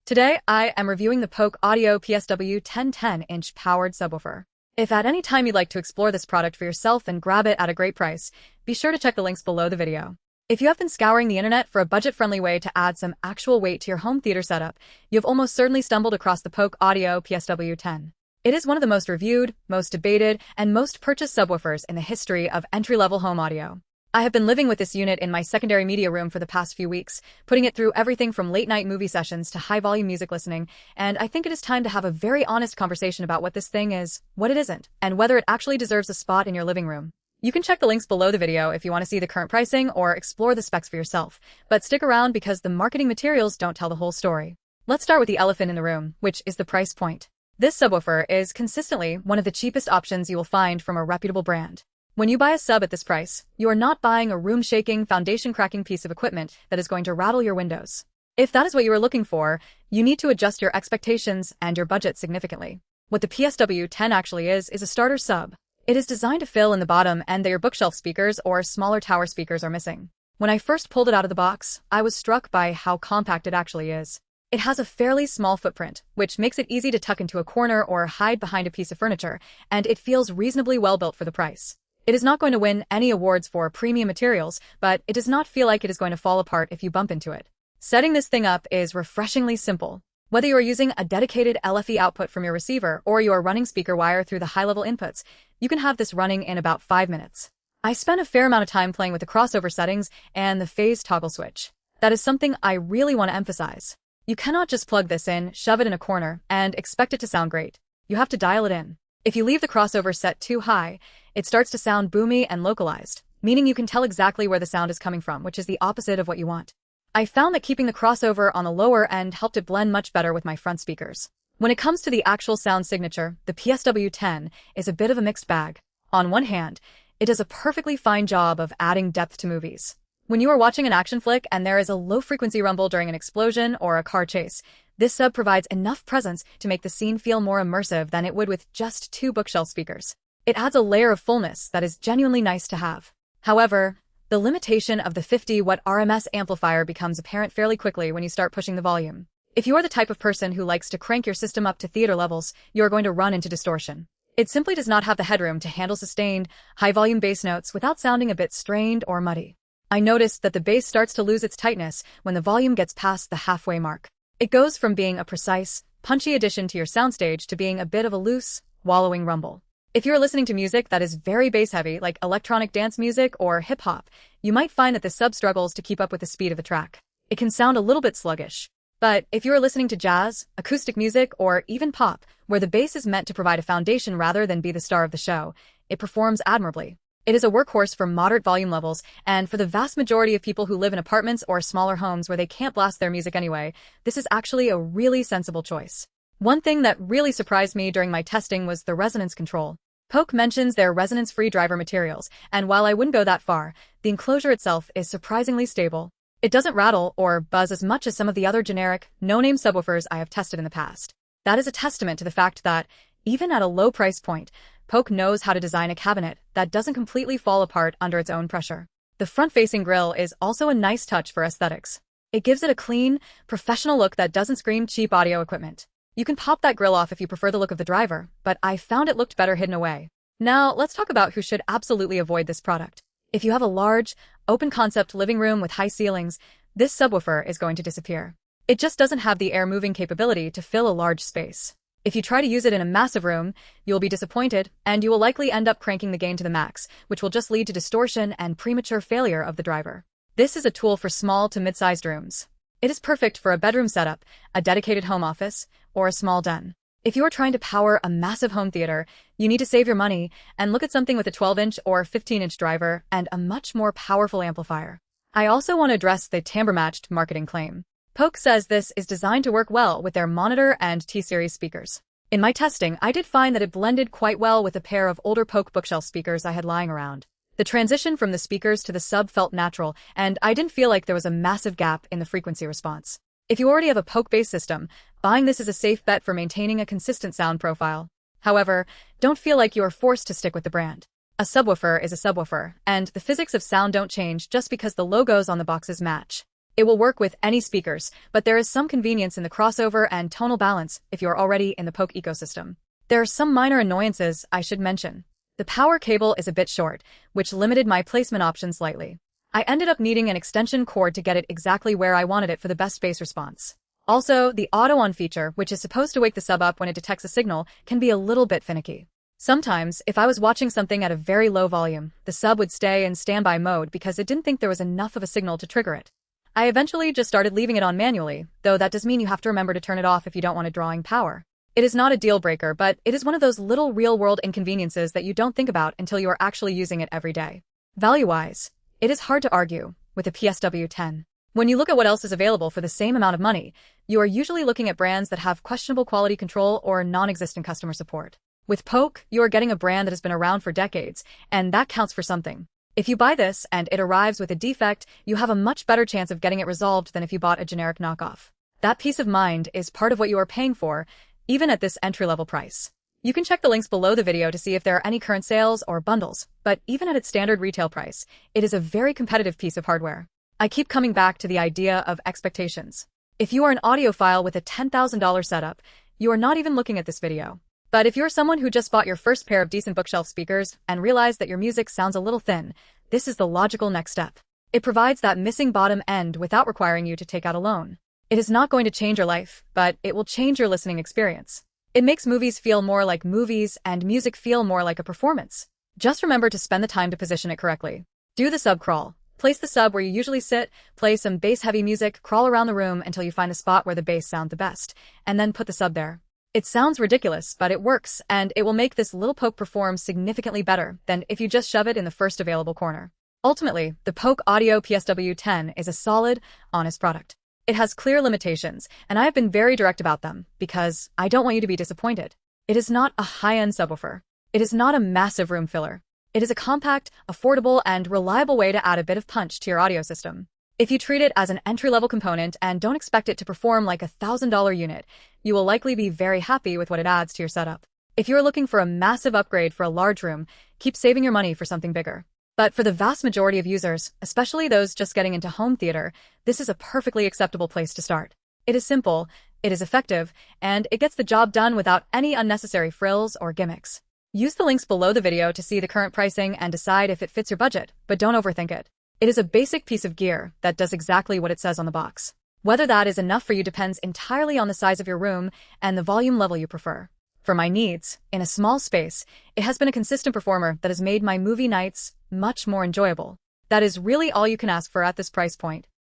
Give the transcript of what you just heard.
Today, I am reviewing the Polk Audio PSW10 10-inch powered subwoofer. If at any time you'd like to explore this product for yourself and grab it at a great price, be sure to check the links below the video. If you have been scouring the internet for a budget-friendly way to add some actual weight to your home theater setup, you've almost certainly stumbled across the Polk Audio PSW10. It is one of the most reviewed, most debated, and most purchased subwoofers in the history of entry-level home audio. I have been living with this unit in my secondary media room for the past few weeks, putting it through everything from late-night movie sessions to high-volume music listening, and I think it is time to have a very honest conversation about what this thing is, what it isn't, and whether it actually deserves a spot in your living room. You can check the links below the video if you want to see the current pricing or explore the specs for yourself, but stick around because the marketing materials don't tell the whole story. Let's start with the elephant in the room, which is the price point. This subwoofer is consistently one of the cheapest options you will find from a reputable brand. When you buy a sub at this price, you are not buying a room-shaking, foundation-cracking piece of equipment that is going to rattle your windows. If that is what you are looking for, you need to adjust your expectations and your budget significantly. What the PSW10 actually is a starter sub. It is designed to fill in the bottom end that your bookshelf speakers or smaller tower speakers are missing. When I first pulled it out of the box, I was struck by how compact it actually is. It has a fairly small footprint, which makes it easy to tuck into a corner or hide behind a piece of furniture, and it feels reasonably well built for the price. It is not going to win any awards for premium materials, but it does not feel like it is going to fall apart if you bump into it. Setting this thing up is refreshingly simple. Whether you are using a dedicated LFE output from your receiver or you are running speaker wire through the high-level inputs, you can have this running in about 5 minutes. I spent a fair amount of time playing with the crossover settings and the phase toggle switch. That is something I really want to emphasize. You cannot just plug this in, shove it in a corner, and expect it to sound great. You have to dial it in. If you leave the crossover set too high, it starts to sound boomy and localized, meaning you can tell exactly where the sound is coming from, which is the opposite of what you want. I found that keeping the crossover on the lower end helped it blend much better with my front speakers. When it comes to the actual sound signature, the PSW10 is a bit of a mixed bag. On one hand, it does a perfectly fine job of adding depth to movies. When you are watching an action flick and there is a low-frequency rumble during an explosion or a car chase, this sub provides enough presence to make the scene feel more immersive than it would with just 2 bookshelf speakers. It adds a layer of fullness that is genuinely nice to have. However, the limitation of the 50-watt RMS amplifier becomes apparent fairly quickly when you start pushing the volume. If you are the type of person who likes to crank your system up to theater levels, you are going to run into distortion. It simply does not have the headroom to handle sustained, high-volume bass notes without sounding a bit strained or muddy. I noticed that the bass starts to lose its tightness when the volume gets past the halfway mark. It goes from being a precise, punchy addition to your soundstage to being a bit of a loose, wallowing rumble. If you're listening to music that is very bass-heavy, like electronic dance music or hip-hop, you might find that the sub struggles to keep up with the speed of the track. It can sound a little bit sluggish. But if you're listening to jazz, acoustic music, or even pop, where the bass is meant to provide a foundation rather than be the star of the show, it performs admirably. It is a workhorse for moderate volume levels, and for the vast majority of people who live in apartments or smaller homes where they can't blast their music anyway, this is actually a really sensible choice. One thing that really surprised me during my testing was the resonance control. Polk mentions their resonance-free driver materials, and while I wouldn't go that far, the enclosure itself is surprisingly stable. It doesn't rattle or buzz as much as some of the other generic, no-name subwoofers I have tested in the past. That is a testament to the fact that, even at a low price point, Polk knows how to design a cabinet that doesn't completely fall apart under its own pressure. The front-facing grille is also a nice touch for aesthetics. It gives it a clean, professional look that doesn't scream cheap audio equipment. You can pop that grille off if you prefer the look of the driver, but I found it looked better hidden away. Now, let's talk about who should absolutely avoid this product. If you have a large, open-concept living room with high ceilings, this subwoofer is going to disappear. It just doesn't have the air-moving capability to fill a large space. If you try to use it in a massive room, you'll be disappointed, and you will likely end up cranking the gain to the max, which will just lead to distortion and premature failure of the driver. This is a tool for small to mid-sized rooms. It is perfect for a bedroom setup, a dedicated home office, or a small den. If you are trying to power a massive home theater, you need to save your money and look at something with a 12-inch or 15-inch driver and a much more powerful amplifier. I also want to address the timbre-matched marketing claim. Polk says this is designed to work well with their Monitor and T-Series speakers. In my testing, I did find that it blended quite well with a pair of older Polk bookshelf speakers I had lying around. The transition from the speakers to the sub felt natural, and I didn't feel like there was a massive gap in the frequency response. If you already have a Polk bass system, buying this is a safe bet for maintaining a consistent sound profile. However, don't feel like you are forced to stick with the brand. A subwoofer is a subwoofer, and the physics of sound don't change just because the logos on the boxes match. It will work with any speakers, but there is some convenience in the crossover and tonal balance if you're already in the Polk ecosystem. There are some minor annoyances I should mention. The power cable is a bit short, which limited my placement options slightly. I ended up needing an extension cord to get it exactly where I wanted it for the best bass response. Also, the auto-on feature, which is supposed to wake the sub up when it detects a signal, can be a little bit finicky. Sometimes, if I was watching something at a very low volume, the sub would stay in standby mode because it didn't think there was enough of a signal to trigger it. I eventually just started leaving it on manually, though that does mean you have to remember to turn it off if you don't want it drawing power. It is not a deal breaker, but it is one of those little real-world inconveniences that you don't think about until you are actually using it every day. Value-wise, it is hard to argue with the PSW10. When you look at what else is available for the same amount of money, you are usually looking at brands that have questionable quality control or non-existent customer support. With Polk, you are getting a brand that has been around for decades, and that counts for something. If you buy this and it arrives with a defect, you have a much better chance of getting it resolved than if you bought a generic knockoff. That peace of mind is part of what you are paying for, even at this entry-level price. You can check the links below the video to see if there are any current sales or bundles, but even at its standard retail price, it is a very competitive piece of hardware. I keep coming back to the idea of expectations. If you are an audiophile with a $10,000 setup, you are not even looking at this video. But if you're someone who just bought your first pair of decent bookshelf speakers and realized that your music sounds a little thin, this is the logical next step. It provides that missing bottom end without requiring you to take out a loan. It is not going to change your life, but it will change your listening experience. It makes movies feel more like movies and music feel more like a performance. Just remember to spend the time to position it correctly. Do the sub crawl. Place the sub where you usually sit, play some bass-heavy music, crawl around the room until you find the spot where the bass sounds the best, and then put the sub there. It sounds ridiculous, but it works, and it will make this little Polk perform significantly better than if you just shove it in the first available corner. Ultimately, the Polk Audio PSW10 is a solid, honest product. It has clear limitations, and I have been very direct about them, because I don't want you to be disappointed. It is not a high-end subwoofer. It is not a massive room filler. It is a compact, affordable, and reliable way to add a bit of punch to your audio system. If you treat it as an entry-level component and don't expect it to perform like a $1,000 unit, you will likely be very happy with what it adds to your setup. If you are looking for a massive upgrade for a large room, keep saving your money for something bigger. But for the vast majority of users, especially those just getting into home theater, this is a perfectly acceptable place to start. It is simple, it is effective, and it gets the job done without any unnecessary frills or gimmicks. Use the links below the video to see the current pricing and decide if it fits your budget, but don't overthink it. It is a basic piece of gear that does exactly what it says on the box. Whether that is enough for you depends entirely on the size of your room and the volume level you prefer. For my needs, in a small space, it has been a consistent performer that has made my movie nights much more enjoyable. That is really all you can ask for at this price point.